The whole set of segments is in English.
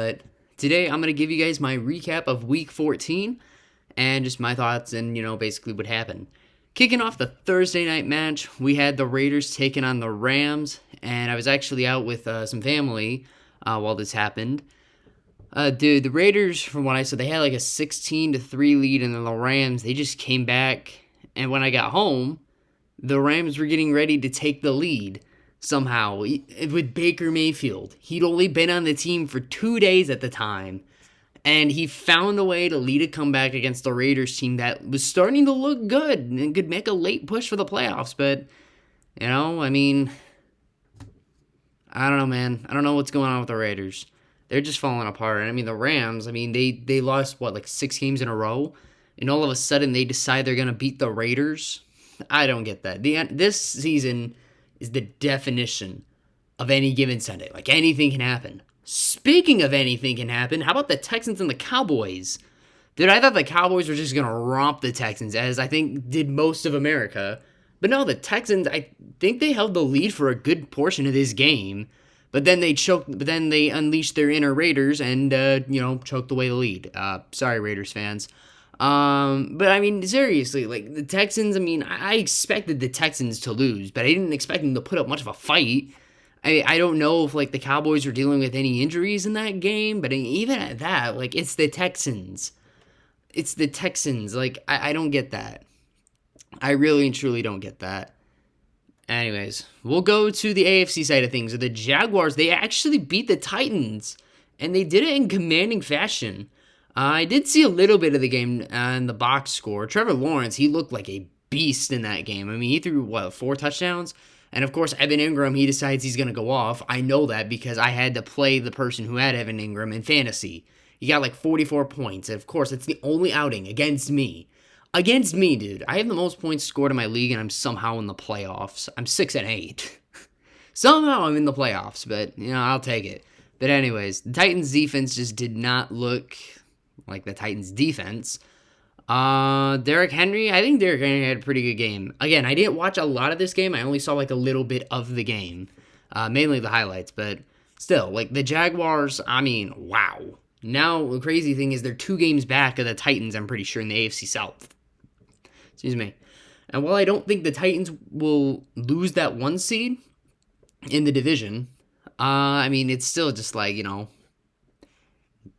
But today I'm going to give you guys my recap of week 14 and just my thoughts and, basically what happened. Kicking off the Thursday night match, we had the Raiders taking on the Rams, and I was actually out with some family while this happened. Dude, the Raiders, from what I saw, they had like a 16-3 lead, and then the Rams, they just came back. And when I got home, the Rams were getting ready to take the lead somehow with Baker Mayfield. He'd only been on the team for 2 days at the time, and he found a way to lead a comeback against the Raiders team that was starting to look good and could make a late push for the playoffs. But, I don't know, man. I don't know what's going on with the Raiders. They're just falling apart. The Rams, they lost, like 6 games in a row? And all of a sudden, they decide they're going to beat the Raiders? I don't get that. This season is the definition of any given Sunday. Like, anything can happen. Speaking of anything can happen, how about the Texans and the Cowboys? Dude, I thought the Cowboys were just going to romp the Texans, as I think did most of America. But no, the Texans, I think they held the lead for a good portion of this game. But then they choked. But then they unleashed their inner Raiders and, choked away the lead. Sorry, Raiders fans. But seriously, like the Texans, I expected the Texans to lose, but I didn't expect them to put up much of a fight. I don't know if like the Cowboys were dealing with any injuries in that game, but even at that, like it's the Texans. It's the Texans. Like I don't get that. I really and truly don't get that. Anyways, we'll go to the AFC side of things. The Jaguars, they actually beat the Titans, and they did it in commanding fashion. I did see a little bit of the game and the box score. Trevor Lawrence, he looked like a beast in that game. He threw, 4 touchdowns? And, of course, Evan Ingram, he decides he's going to go off. I know that because I had to play the person who had Evan Ingram in fantasy. He got, 44 points. And, of course, it's the only outing against me. Against me, dude. I have the most points scored in my league, and I'm somehow in the playoffs. I'm 6-8. Somehow I'm in the playoffs, but, I'll take it. But anyways, the Titans' defense just did not look like the Titans' defense. Derrick Henry, I think Derrick Henry had a pretty good game. Again, I didn't watch a lot of this game. I only saw a little bit of the game. Mainly the highlights, but still, the Jaguars, wow. Now, the crazy thing is they're 2 games back of the Titans, I'm pretty sure, in the AFC South. Excuse me. And while I don't think the Titans will lose that 1 seed in the division, it's still just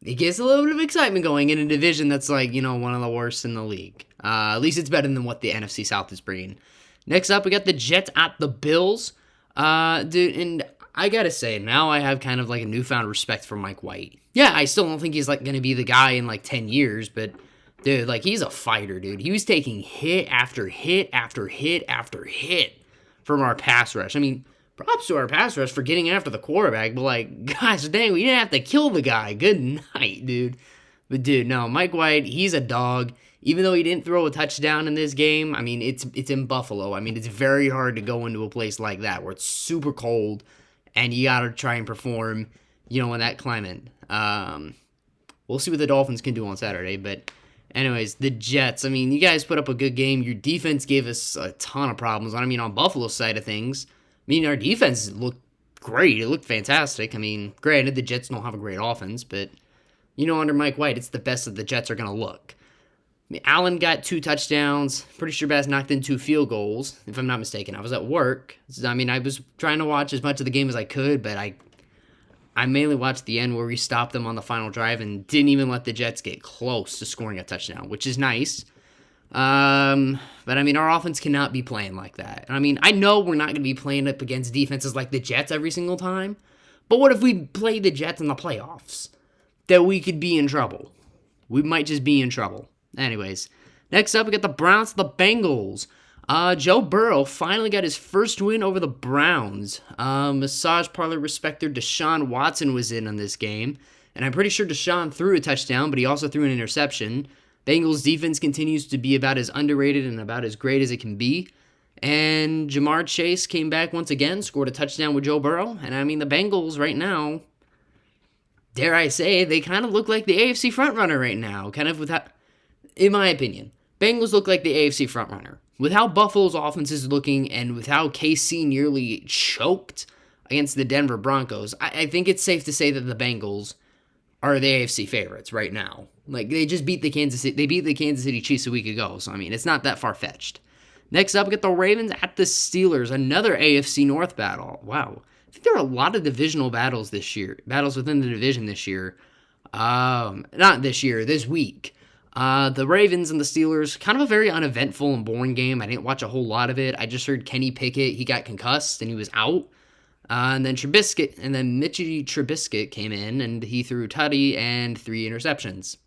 it gets a little bit of excitement going in a division that's one of the worst in the league. At least it's better than what the NFC South is bringing. Next up, we got the Jets at the Bills. Dude, and I gotta say, now I have kind of a newfound respect for Mike White. Yeah, I still don't think he's going to be the guy in 10 years, but dude, he's a fighter, dude. He was taking hit after hit after hit after hit from our pass rush. Props to our pass rush for getting after the quarterback, but gosh dang, we didn't have to kill the guy. Good night, dude. But dude, no, Mike White, he's a dog. Even though he didn't throw a touchdown in this game, it's in Buffalo. It's very hard to go into a place like that where it's super cold and you gotta try and perform, in that climate. We'll see what the Dolphins can do on Saturday, but anyways, the Jets, you guys put up a good game. Your defense gave us a ton of problems. On Buffalo's side of things, our defense looked great. It looked fantastic. Granted, the Jets don't have a great offense, but, under Mike White, it's the best that the Jets are going to look. Allen got 2 touchdowns. Pretty sure Bass knocked in 2 field goals, if I'm not mistaken. I was at work. I was trying to watch as much of the game as I could, but I mainly watched the end where we stopped them on the final drive and didn't even let the Jets get close to scoring a touchdown, which is nice. But our offense cannot be playing like that. I know we're not going to be playing up against defenses like the Jets every single time, but what if we play the Jets in the playoffs? That we could be in trouble. We might just be in trouble. Anyways, next up we got the Browns, the Bengals. Joe Burrow finally got his first win over the Browns. Massage parlor respecter Deshaun Watson was in on this game, and I'm pretty sure Deshaun threw a touchdown, but he also threw an interception. Bengals defense continues to be about as underrated and about as great as it can be. And Jamar Chase came back once again, scored a touchdown with Joe Burrow. And the Bengals right now, dare I say, they kind of look like the AFC frontrunner right now. In my opinion, Bengals look like the AFC frontrunner. With how Buffalo's offense is looking and with how KC nearly choked against the Denver Broncos, I think it's safe to say that the Bengals are the AFC favorites right now. Like they just beat the Kansas City Chiefs a week ago. So I mean, it's not that far fetched. Next up, we got the Ravens at the Steelers, another AFC North battle. Wow. I think there are a lot of divisional battles this year, battles within the division this year. Not this year, this week. The Ravens and the Steelers, kind of a very uneventful and boring game. I didn't watch a whole lot of it. I just heard Kenny Pickett, he got concussed and he was out. And then Mitchie Trubisky came in and he threw tutty and 3 interceptions.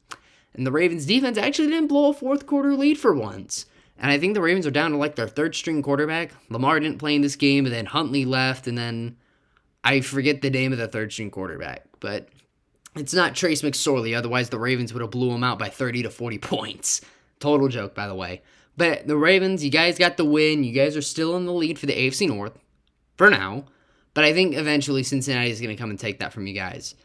And the Ravens defense actually didn't blow a fourth quarter lead for once. And I think the Ravens are down to like their third string quarterback. Lamar didn't play in this game, and then Huntley left, and then I forget the name of the third string quarterback. But it's not Trace McSorley, otherwise the Ravens would have blew him out by 30 to 40 points. Total joke, by the way. But the Ravens, you guys got the win. You guys are still in the lead for the AFC North, for now. But I think eventually Cincinnati is going to come and take that from you guys.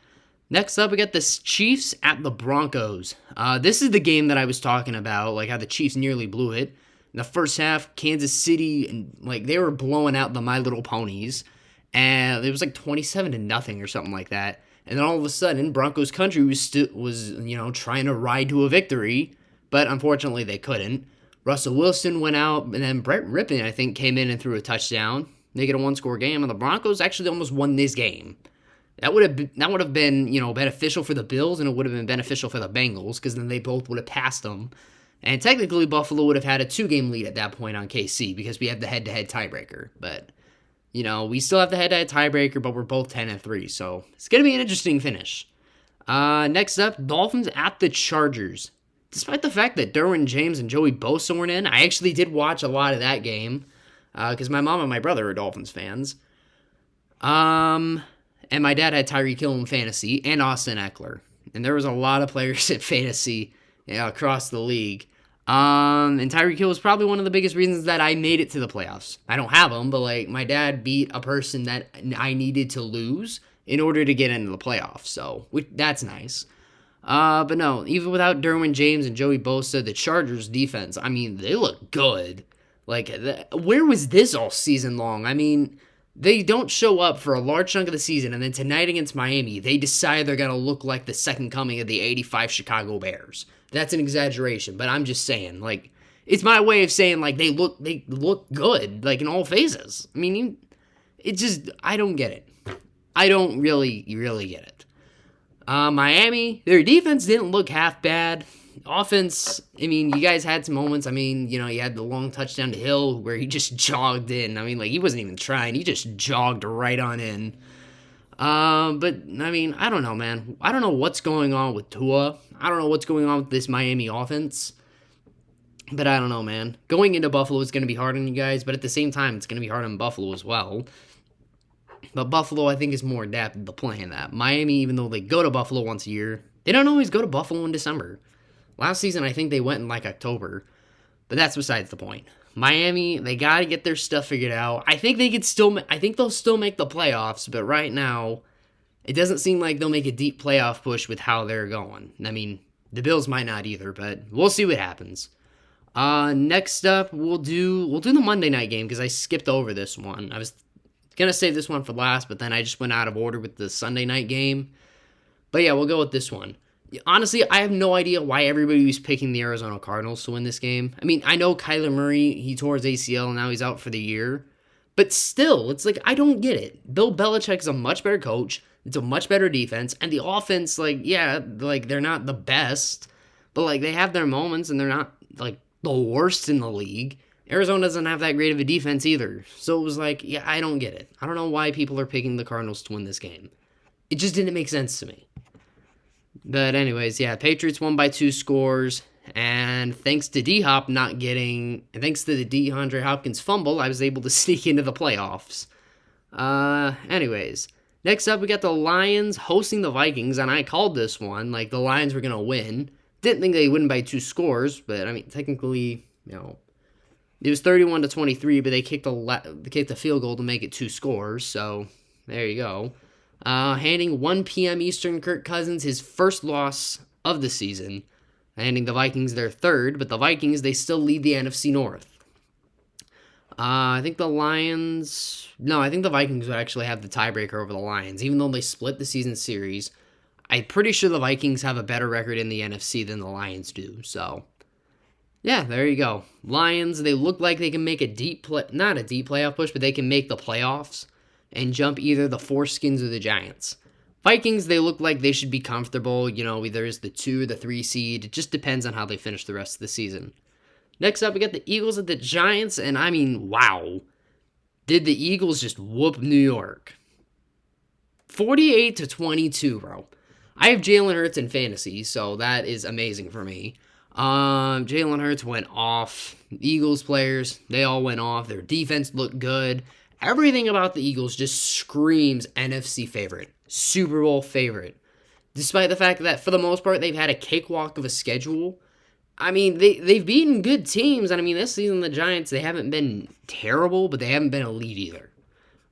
Next up, we got the Chiefs at the Broncos. This is the game that I was talking about, like how the Chiefs nearly blew it. In the first half, Kansas City, and like they were blowing out the My Little Ponies, and it was like 27-0 or something like that. And then all of a sudden, Broncos country was trying to ride to a victory, but unfortunately they couldn't. Russell Wilson went out, and then Brett Rippon, I think, came in and threw a touchdown, make it a one-score game, and the Broncos actually almost won this game. That would have been beneficial for the Bills, and it would have been beneficial for the Bengals, because then they both would have passed them. And technically, Buffalo would have had a 2-game lead at that point on KC, because we have the head-to-head tiebreaker. But, we still have the head-to-head tiebreaker, but we're both 10-3, so it's going to be an interesting finish. Next up, Dolphins at the Chargers. Despite the fact that Derwin James and Joey Bosa weren't in, I actually did watch a lot of that game, because my mom and my brother are Dolphins fans. And my dad had Tyreek Hill in fantasy and Austin Eckler. And there was a lot of players in fantasy across the league. And Tyreek Hill was probably one of the biggest reasons that I made it to the playoffs. I don't have him, but like my dad beat a person that I needed to lose in order to get into the playoffs. So that's nice. But no, even without Derwin James and Joey Bosa, the Chargers defense, I mean, they look good. Like, where was this all season long? I mean, they don't show up for a large chunk of the season, and then tonight against Miami, they decide they're going to look like the second coming of the 85 Chicago Bears. That's an exaggeration, but I'm just saying, like, it's my way of saying, like, they look good, like, in all phases. I mean, I don't get it. I don't really get it. Miami, their defense didn't look half bad. Offense, I mean, you guys had some moments. I mean, you had the long touchdown to Hill where he just jogged in. I mean, like, he wasn't even trying. He just jogged right on in. But, I mean, I don't know, man. I don't know what's going on with Tua. I don't know what's going on with this Miami offense. But I don't know, man. Going into Buffalo is going to be hard on you guys, but at the same time, it's going to be hard on Buffalo as well. But Buffalo, I think, is more adapted to playing that. Miami, even though they go to Buffalo once a year, they don't always go to Buffalo in December. Last season, I think they went in, like, October. But that's besides the point. Miami, they got to get their stuff figured out. I think they'll still make the playoffs, but right now, it doesn't seem like they'll make a deep playoff push with how they're going. I mean, the Bills might not either, but we'll see what happens. Next up, we'll do the Monday night game, because I skipped over this one. I was gonna save this one for last, but then I just went out of order with the Sunday night game. But yeah, we'll go with this one. Honestly, I have no idea why everybody was picking the Arizona Cardinals to win this game. I mean, I know Kyler Murray, he tore his ACL and now he's out for the year. But still, it's like, I don't get it. Bill Belichick is a much better coach. It's a much better defense. And the offense, like, yeah, like, they're not the best. But, like, they have their moments and they're not, like, the worst in the league. Arizona doesn't have that great of a defense either. So it was like, yeah, I don't get it. I don't know why people are picking the Cardinals to win this game. It just didn't make sense to me. But anyways, yeah, Patriots won by 2 scores, and thanks to the DeAndre Hopkins fumble, I was able to sneak into the playoffs. Anyways, next up we got the Lions hosting the Vikings, and I called this one, like, the Lions were going to win. Didn't think they'd win by 2 scores, but, I mean, technically, it was 31-23, but they kicked a field goal to make it 2 scores, so there you go. Handing 1 p.m. Eastern Kirk Cousins his first loss of the season, handing the Vikings their third, but the Vikings, they still lead the NFC North. I think the Vikings would actually have the tiebreaker over the Lions, even though they split the season series. I'm pretty sure the Vikings have a better record in the NFC than the Lions do. So, yeah, there you go. Lions, they look like they can make a not a deep playoff push, but they can make the playoffs and jump either the Foreskins or the Giants. Vikings, they look like they should be comfortable, either as the 2 or the 3 seed. It just depends on how they finish the rest of the season. Next up, we got the Eagles at the Giants, and I mean, wow. Did the Eagles just whoop New York? 48-22, bro. I have Jalen Hurts in fantasy, so that is amazing for me. Jalen Hurts went off. Eagles players, they all went off. Their defense looked good. Everything about the Eagles just screams NFC favorite. Super Bowl favorite. Despite the fact that, for the most part, they've had a cakewalk of a schedule. I mean, they've beaten good teams. And I mean, this season, the Giants, they haven't been terrible, but they haven't been elite either.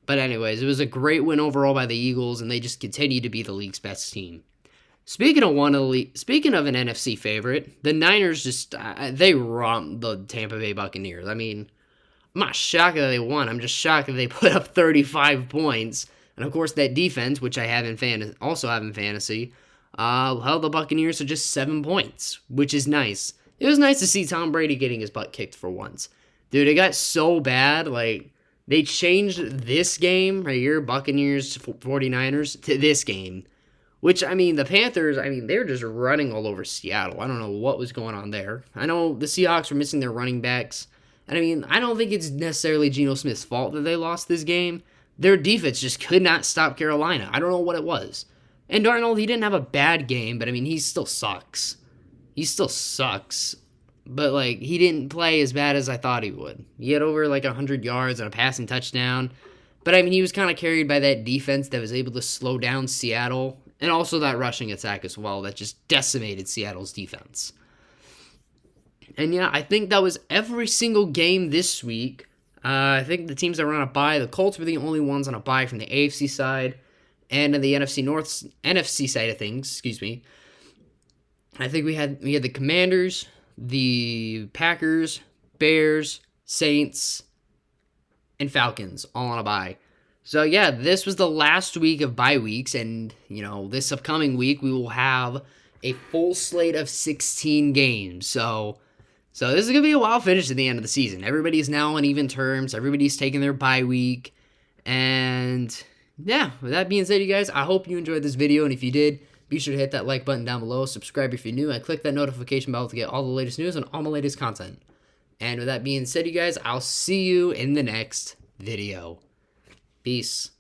But anyways, it was a great win overall by the Eagles, and they just continue to be the league's best team. Speaking of an NFC favorite, the Niners they romped the Tampa Bay Buccaneers. I mean, I'm not shocked that they won. I'm just shocked that they put up 35 points. And of course, that defense, which I have in fantasy, held the Buccaneers to just 7 points, which is nice. It was nice to see Tom Brady getting his butt kicked for once. Dude, it got so bad, they changed this game right here, Buccaneers 49ers, to this game. Which, I mean, the Panthers, they're just running all over Seattle. I don't know what was going on there. I know the Seahawks were missing their running backs. And I don't think it's necessarily Geno Smith's fault that they lost this game. Their defense just could not stop Carolina. I don't know what it was. And Darnold, he didn't have a bad game, but he still sucks. He still sucks. But, he didn't play as bad as I thought he would. He had over, 100 yards and a passing touchdown. But, he was kind of carried by that defense that was able to slow down Seattle. And also that rushing attack as well that just decimated Seattle's defense. And, yeah, I think that was every single game this week. I think the teams that were on a bye, the Colts were the only ones on a bye from the AFC side. And in the NFC side of things, I think we had the Commanders, the Packers, Bears, Saints, and Falcons all on a bye. So yeah, this was the last week of bye weeks, and this upcoming week we will have a full slate of 16 games. So this is gonna be a wild finish at the end of the season. Everybody's now on even terms. Everybody's taking their bye week, and yeah. With that being said, you guys, I hope you enjoyed this video, and if you did, be sure to hit that like button down below, subscribe if you're new, and click that notification bell to get all the latest news and all my latest content. And with that being said, you guys, I'll see you in the next video. Peace.